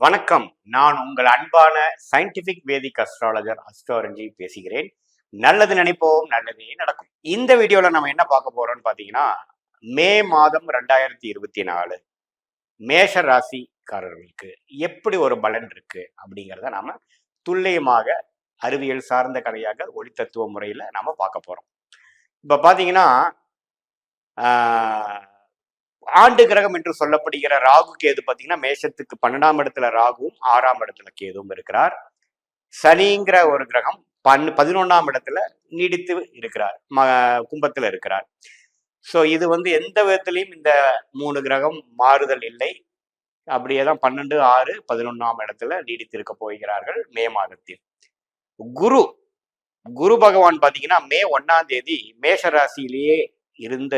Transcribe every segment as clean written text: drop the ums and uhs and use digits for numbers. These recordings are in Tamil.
வணக்கம். நான் உங்கள் அன்பான சயின்டிபிக் வேதிக் அஸ்ட்ராலஜர் அஸ்ட்ரோரஞ்சி பேசுகிறேன். நல்லது நினைப்போம், நல்லதே நடக்கும். இந்த வீடியோல நம்ம என்ன பார்க்க போறோம்னு பாத்தீங்கன்னா, மே மாதம் 2024 மேஷ ராசிக்காரர்களுக்கு எப்படி ஒரு பலன் இருக்கு அப்படிங்கிறத நாம துல்லியமாக அறிவியல் சார்ந்த கதையாக ஒளித்தத்துவ முறையில நாம பார்க்க போறோம். இப்ப பாத்தீங்கன்னா ஆஹ் ஆண்டு கிரகம் என்று சொல்லப்படுகிற ராகு கேது பார்த்தீங்கன்னா மேஷத்துக்கு 12ஆம் இடத்துல ராகுவும் 6ஆம் இடத்துல கேதுவும் இருக்கிறார். சனிங்கிற ஒரு கிரகம் 11ஆம் இடத்துல நீடித்து இருக்கிறார், கும்பத்துல இருக்கிறார். ஸோ இது எந்த விதத்திலையும் இந்த 3 கிரகம் மாறுதல் இல்லை. அப்படியே தான் 12, 6, 11ஆம் இடத்துல நீடித்து இருக்க போகிறார்கள் மே மாதத்தில். குரு குரு பகவான் பார்த்தீங்கன்னா மே 1ஆம் தேதி மேஷ ராசியிலேயே இருந்த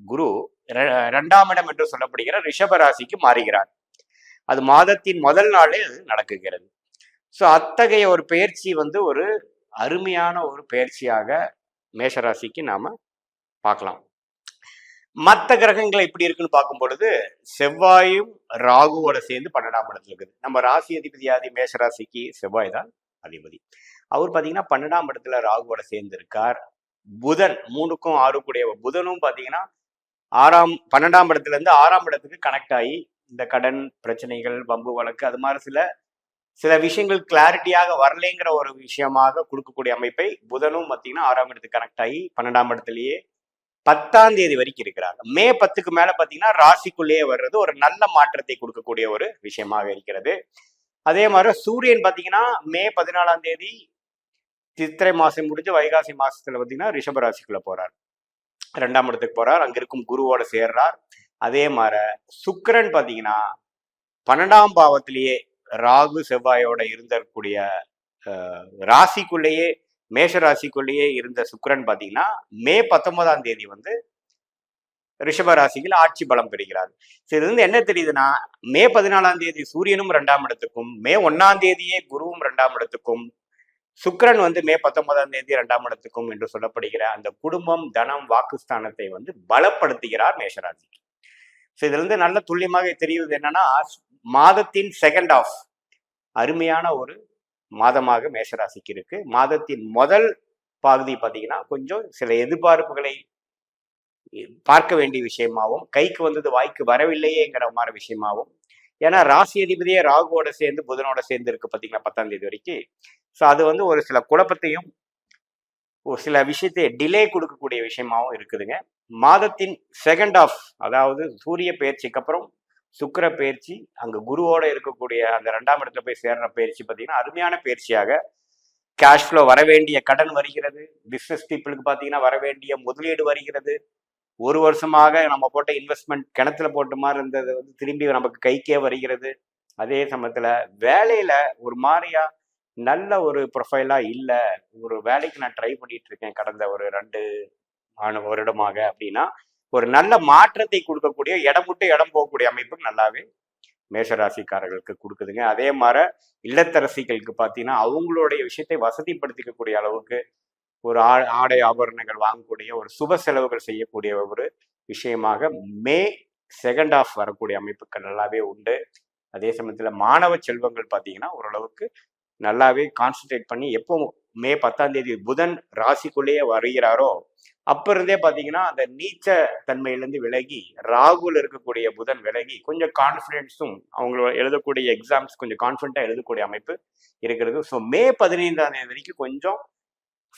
குரு 2ஆம் இடம் என்று சொல்லப்படுகிற ரிஷப ராசிக்கு மாறுகிறார். அது மாதத்தின் முதல் நாளே அது நடக்குகிறது. ஸோ அத்தகைய ஒரு பெயர்ச்சி ஒரு அருமையான ஒரு பெயர்ச்சியாக மேஷராசிக்கு நாம பார்க்கலாம். மற்ற கிரகங்கள் எப்படி இருக்குன்னு பார்க்கும் பொழுது செவ்வாயும் ராகுவோட சேர்ந்து 12ஆம் இடத்துல இருக்குது. நம்ம ராசி அதிபதியாதி மேஷராசிக்கு செவ்வாய் தான் அதிபதி. அவர் பார்த்தீங்கன்னா 12ஆம் இடத்துல ராகுவோட சேர்ந்து இருக்கார். புதன் 3க்கும் 6 கூடிய புதனும் பார்த்தீங்கன்னா 12ஆம் இடத்துல இருந்து 6ஆம் இடத்துக்கு கனெக்ட் ஆகி இந்த கடன் பிரச்சனைகள், வம்பு வழக்கு, அது மாதிரி சில விஷயங்கள் கிளாரிட்டியாக வரலைங்கிற ஒரு விஷயமாக கொடுக்கக்கூடிய அமைப்பை புதனும் பார்த்தீங்கன்னா 6ஆம் இடத்துக்கு கனெக்ட் ஆகி 12ஆம் இடத்துலயே 10ஆம் தேதி வரைக்கும் இருக்கிறாங்க. மே 10க்கு மேல பார்த்தீங்கன்னா ராசிக்குள்ளேயே வர்றது ஒரு நல்ல மாற்றத்தை கொடுக்கக்கூடிய ஒரு விஷயமாக இருக்கிறது. அதே மாதிரி சூரியன் பார்த்தீங்கன்னா மே 14ஆம் தேதி சித்திரை மாசம் முடிஞ்சு வைகாசி மாசத்துல பார்த்தீங்கன்னா ரிஷப ராசிக்குள்ள போறார், 2ஆம் இடத்துக்கு போறார், அங்க இருக்கும் குருவோட சேர்றார். அதே மாதிரி சுக்கிரன் பார்த்தீங்கன்னா 12ஆம் பாவத்திலேயே ராகு செவ்வாயோட இருந்தக்கூடிய ராசிக்குள்ளேயே மேஷ ராசிக்குள்ளேயே இருந்த சுக்கிரன் பார்த்தீங்கன்னா மே 19ஆம் தேதி ரிஷப ராசியில் ஆட்சி பலம் பெறுகிறார். இது என்ன தெரியுதுன்னா, மே 14ஆம் தேதி சூரியனும் 2ஆம் இடத்துக்கும், மே 1ஆம் தேதியே குருவும் 2ஆம் இடத்துக்கும், சுக்கிரன் மே 19ஆம் தேதி 2ஆம் இடத்துக்கும் என்று சொல்லப்படுகிற அந்த குடும்பம், தனம், வாக்குஸ்தானத்தை பலப்படுத்துகிறார் மேஷராசிக்கு. ஸோ இதுல நல்ல துல்லியமாக தெரியுது என்னன்னா, மாதத்தின் செகண்ட் ஆஃப் அருமையான ஒரு மாதமாக மேஷராசிக்கு இருக்கு. மாதத்தின் முதல் பகுதி பார்த்தீங்கன்னா கொஞ்சம் சில எதிர்பார்ப்புகளை பார்க்க வேண்டிய விஷயமாகவும், கைக்கு வந்தது வாய்க்கு வரவில்லையேங்கிற மாதிரி விஷயமாகவும், ஏன்னா ராசி அதிபதியே ராகுவோட சேர்ந்து புதனோட சேர்ந்து இருக்கு பார்த்தீங்கன்னா 10ஆம் தேதி வரைக்கும். ஸோ அது ஒரு சில குழப்பத்தையும் ஒரு சில விஷயத்தை டிலே கொடுக்கக்கூடிய விஷயமாவும் இருக்குதுங்க. மாதத்தின் செகண்ட் ஆஃப், அதாவது சூரிய பயிற்சிக்கு அப்புறம் சுக்கிர பயிற்சி, அங்க குருவோட இருக்கக்கூடிய அந்த 2ஆம் இடத்துல போய் சேர்ற பயிற்சி பார்த்தீங்கன்னா அருமையான பயிற்சியாக கேஷ் ஃப்ளோ வர வேண்டிய கடன் வருகிறது. பிஸ்னஸ் பீப்புளுக்கு பார்த்தீங்கன்னா வர வேண்டிய முதலீடு வருகிறது. ஒரு வருஷமாக நம்ம போட்ட இன்வெஸ்ட்மெண்ட் கிணத்துல போட்ட மாதிரி இருந்தது திரும்பி நமக்கு கைக்கே வருகிறது. அதே சமயத்துல வேலையில ஒரு மாதிரியா நல்ல ஒரு ப்ரொஃபைலா இல்லை, ஒரு வேலைக்கு நான் ட்ரை பண்ணிட்டு இருக்கேன் கடந்த ஒரு 2 வருடமாக அப்படின்னா ஒரு நல்ல மாற்றத்தை கொடுக்கக்கூடிய, இடம் விட்டு இடம் போகக்கூடிய அமைப்பு நல்லாவே மேஷராசிக்காரர்களுக்கு கொடுக்குதுங்க. அதே மாதிரி இல்லத்தரசிகளுக்கு பார்த்தீங்கன்னா அவங்களுடைய விஷயத்தை வசதிப்படுத்திக்கக்கூடிய அளவுக்கு ஒரு ஆடை ஆபரணங்கள் வாங்கக்கூடிய, ஒரு சுப செலவுகள் செய்யக்கூடிய ஒரு விஷயமாக மே செகண்ட் ஆஃப் வரக்கூடிய அமைப்புகள் நல்லாவே உண்டு. அதே சமயத்தில் மாணவ செல்வங்கள் பார்த்தீங்கன்னா ஓரளவுக்கு நல்லாவே கான்சன்ட்ரேட் பண்ணி, எப்போ மே 10ஆம் தேதி புதன் ராசிக்குள்ளேயே வருகிறாரோ அப்ப இருந்தே பார்த்தீங்கன்னா அந்த நீச்ச தன்மையிலேருந்து விலகி ராகுல இருக்கக்கூடிய புதன் விலகி கொஞ்சம் கான்ஃபிடென்ஸும், அவங்களோட எழுதக்கூடிய எக்ஸாம்ஸ் கொஞ்சம் கான்ஃபிடென்ட்டாக எழுதக்கூடிய அமைப்பு இருக்கிறது. ஸோ மே 15ஆம் தேதி வரைக்கும் கொஞ்சம்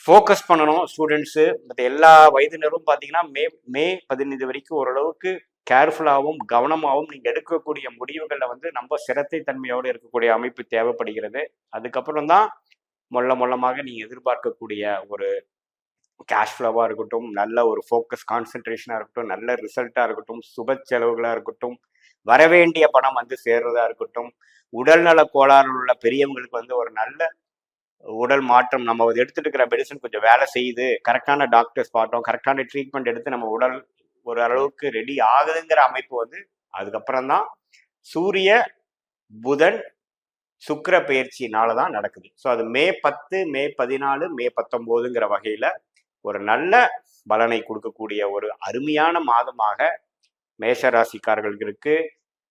ஃபோக்கஸ் பண்ணணும் ஸ்டூடெண்ட்ஸு. மற்ற எல்லா வயதினரும் பார்த்தீங்கன்னா மே 15 வரைக்கும் ஓரளவுக்கு கேர்ஃபுல்லாகவும் கவனமாகவும் நீங்கள் எடுக்கக்கூடிய முடிவுகளில் ரொம்ப சிரத்தை தன்மையோடு இருக்கக்கூடிய அமைப்பு தேவைப்படுகிறது. அதுக்கப்புறம் தான் மொல்லமாக நீங்கள் எதிர்பார்க்கக்கூடிய ஒரு கேஷ் ஃப்ளோவாக இருக்கட்டும், நல்ல ஒரு ஃபோக்கஸ் கான்சென்ட்ரேஷனாக இருக்கட்டும், நல்ல ரிசல்ட்டாக இருக்கட்டும், சுப செலவுகளாக இருக்கட்டும், வரவேண்டிய பணம் சேர்றதா இருக்கட்டும், உடல்நல கோளாறு உள்ள பெரியவங்களுக்கு ஒரு நல்ல உடல் மாற்றம், நம்ம எடுத்துட்டு இருக்கிற மெடிசன் கொஞ்சம் வேலை செய்யுது, கரெக்டான டாக்டர்ஸ் பார்த்தோம், கரெக்டான ட்ரீட்மெண்ட் எடுத்து நம்ம உடல் ஒரு அளவுக்கு ரெடி ஆகுதுங்கிற அமைப்பு அதுக்கப்புறம் தான் சூரிய புதன் சுக்கிர பயிற்சினால தான் நடக்குது. ஸோ அது மே 10, மே 14, மே 19ங்கிற வகையில ஒரு நல்ல பலனை கொடுக்கக்கூடிய ஒரு அருமையான மாதமாக மேஷ ராசிக்காரர்களுக்கு இருக்கு.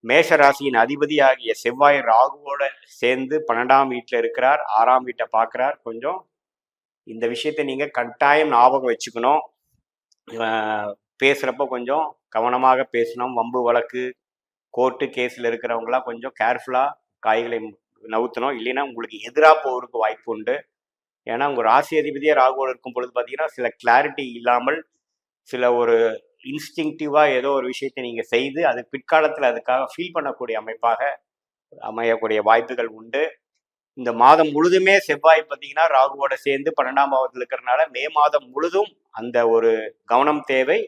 மேஷ ராசியின் அதிபதியாகிய செவ்வாய் ராகுவோட சேர்ந்து 12ஆம் வீட்டில் இருக்கிறார், 6ஆம் வீட்டை பார்க்கிறார். கொஞ்சம் இந்த விஷயத்தை நீங்க கட்டாயம் ஞாபகம் வச்சுக்கணும். பேசுறப்ப கொஞ்சம் கவனமாக பேசணும். வம்பு வழக்கு கோர்ட்டு கேஸில் இருக்கிறவங்களாம் கொஞ்சம் கேர்ஃபுல்லாக காய்களை நவுத்தணும். இல்லைன்னா உங்களுக்கு எதிராக போகிறதுக்கு வாய்ப்பு உண்டு. ஏன்னா உங்கள் ராசி அதிபதியாக ராகுவோடு இருக்கும் பொழுது பார்த்தீங்கன்னா சில கிளாரிட்டி இல்லாமல் சில ஒரு இன்ஸ்டிங்டிவாக ஏதோ ஒரு விஷயத்தை நீங்கள் செய்து அது பிற்காலத்தில் அதுக்காக ஃபீல் பண்ணக்கூடிய அமைப்பாக அமையக்கூடிய வாய்ப்புகள் உண்டு. இந்த மாதம் முழுதுமே செவ்வாய் பார்த்தீங்கன்னா ராகுவோட சேர்ந்து 12ஆம் பாவத்தில் இருக்கிறதுனால மே மாதம் முழுதும் அந்த ஒரு கவனம் தேவை.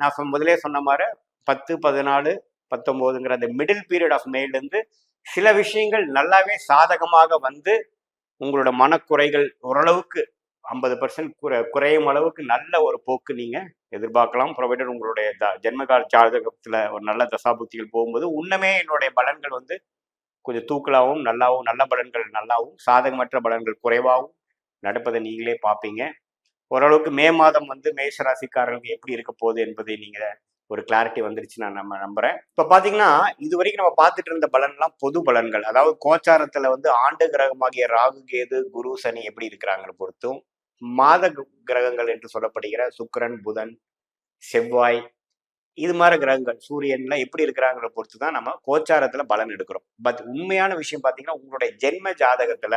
நான் முதலே சொன்ன மாதிரி 10, 14, 19ங்கிற அந்த மிடில் பீரியட் ஆஃப் மேலேருந்து சில விஷயங்கள் நல்லாவே சாதகமாக வந்து உங்களோட மனக்குறைகள் ஓரளவுக்கு 50% குறையும் அளவுக்கு நல்ல ஒரு போக்கு நீங்க எதிர்பார்க்கலாம். ப்ரொவைடர் உங்களுடைய ஜென்மகால ஜாதகத்துல ஒரு நல்ல தசாபுத்திகள் போகும்போது உன்னமே என்னுடைய பலன்கள் வந்து கொஞ்சம் தூக்கலாகவும் நல்லாவும், நல்ல பலன்கள் நல்லாவும், சாதகமற்ற பலன்கள் குறைவாகவும் நடப்பதை நீங்களே பார்ப்பீங்க. ஓரளவுக்கு மே மாதம் வந்து மேஷராசிக்காரர்களுக்கு எப்படி இருக்க போகுது என்பதை நீங்க ஒரு கிளாரிட்டி வந்துருச்சு நான் நம்புறேன். இப்ப பாத்தீங்கன்னா இது வரைக்கும் நம்ம பார்த்துட்டு இருந்த பலன்லாம் பொது பலன்கள். அதாவது கோச்சாரத்துல வந்து ஆண்டு கிரகமாகிய ராகு, கேது, குரு, சனி எப்படி இருக்கிறாங்கன்னு பொறுத்தும், மாத கிரகங்கள் என்று சொல்லப்படுகிற சுக்கிரன், புதன், செவ்வாய், இது மாதிரி கிரகங்கள் சூரியன்ல எப்படி இருக்கிறாங்கிற பொறுத்து தான் நம்ம கோச்சாரத்துல பலன் எடுக்கிறோம். பட் உண்மையான விஷயம் பாத்தீங்கன்னா உங்களுடைய ஜென்ம ஜாதகத்துல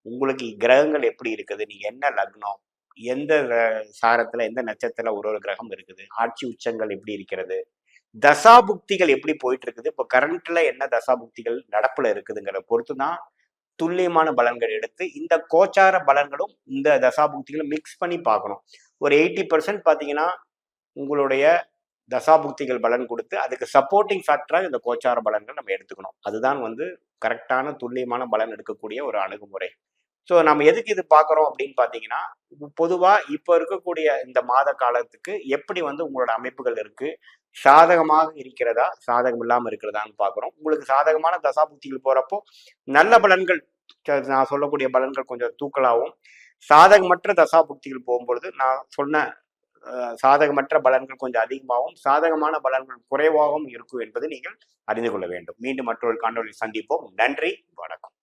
உங்களுக்கு கிரகங்கள் எப்படி இருக்குது, நீங்க என்ன லக்னம், எந்த சாரத்துல எந்த நட்சத்திரத்துல ஒரு கிரகம் இருக்குது, ஆட்சி உச்சங்கள் எப்படி இருக்கிறது, தசாபுக்திகள் எப்படி போயிட்டு இருக்குது, இப்போ கரண்ட்ல என்ன தசாபுக்திகள் நடப்புல இருக்குதுங்கிற பொறுத்து தான் துல்லியமான பலன்கள் எடுத்து இந்த கோச்சார பலன்களும் இந்த தசாபுக்திகளும் மிக்ஸ் பண்ணி பார்க்கணும். ஒரு 80% பார்த்தீங்கன்னா உங்களுடைய தசாபுக்திகள் பலன் கொடுத்து அதுக்கு சப்போர்ட்டிங் ஃபேக்டராக இந்த கோச்சார பலன்கள் நம்ம எடுத்துக்கணும். அதுதான் வந்து கரெக்டான துல்லியமான பலன் எடுக்கக்கூடிய ஒரு அணுகுமுறை. ஸோ நம்ம எதுக்கு இது பார்க்குறோம் அப்படின்னு பார்த்தீங்கன்னா, பொதுவாக இப்போ இருக்கக்கூடிய இந்த மாத காலத்துக்கு எப்படி வந்து உங்களோட அமைப்புகள் இருக்கு, சாதகமாக இருக்கிறதா, சாதகம் இல்லாமல் இருக்கிறதான்னு பார்க்குறோம். உங்களுக்கு சாதகமான தசாபுக்திகள் போகிறப்போ நல்ல பலன்கள், நான் சொல்லக்கூடிய பலன்கள் கொஞ்சம் தூக்கலாகவும், சாதகமற்ற தசாபுக்திகள் போகும்பொழுது நான் சொன்ன சாதகமற்ற பலன்கள் கொஞ்சம் அதிகமாகவும், சாதகமான பலன்கள் குறைவாகவும் இருக்கும் என்பதை நீங்கள் அறிந்து கொள்ள வேண்டும். மீண்டும் மற்றொரு காணொலியில் சந்திப்போம். நன்றி, வணக்கம்.